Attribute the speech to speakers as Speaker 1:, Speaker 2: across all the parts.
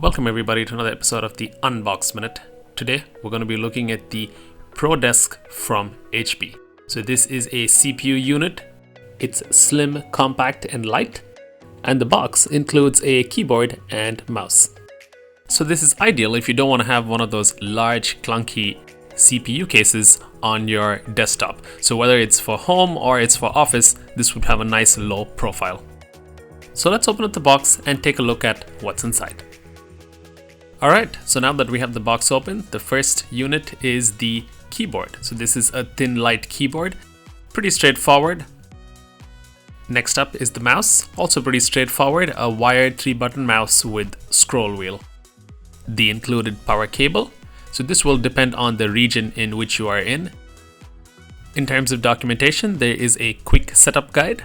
Speaker 1: Welcome everybody to another episode of the Unbox Minute. Today we're going to be looking at the ProDesk from HP. So this is a CPU unit. It's slim, compact and light, and the box includes a keyboard and mouse. So this is ideal if you don't want to have one of those large clunky CPU cases on your desktop. So whether it's for home or it's for office, this would have a nice low profile. So let's open up the box and take a look at what's inside. Alright, so now that we have the box open, the first unit is the keyboard. So this is a thin light keyboard, pretty straightforward. Next up is the mouse, also pretty straightforward, a wired 3-button mouse with scroll wheel. The included power cable, so this will depend on the region in which you are in. In terms of documentation, there is a quick setup guide.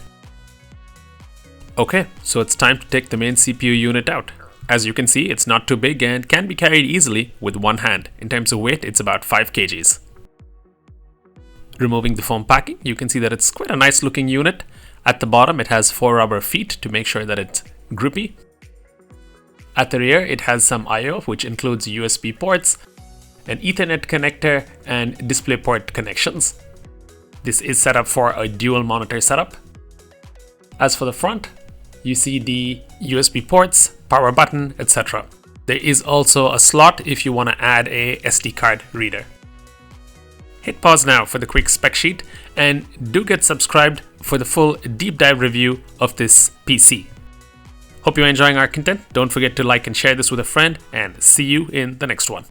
Speaker 1: Okay, so it's time to take the main CPU unit out. As you can see, it's not too big and can be carried easily with one hand. In terms of weight, it's about 5 kgs. Removing the foam packing, you can see that it's quite a nice looking unit. At the bottom, it has 4 rubber feet to make sure that it's grippy. At the rear, it has some I/O, which includes USB ports, an Ethernet connector, and DisplayPort connections. This is set up for a dual monitor setup. As for the front, you see the USB ports, power button, etc. There is also a slot if you want to add a SD card reader. Hit pause now for the quick spec sheet and do get subscribed for the full deep dive review of this PC. Hope you're enjoying our content. Don't forget to like and share this with a friend, and see you in the next one.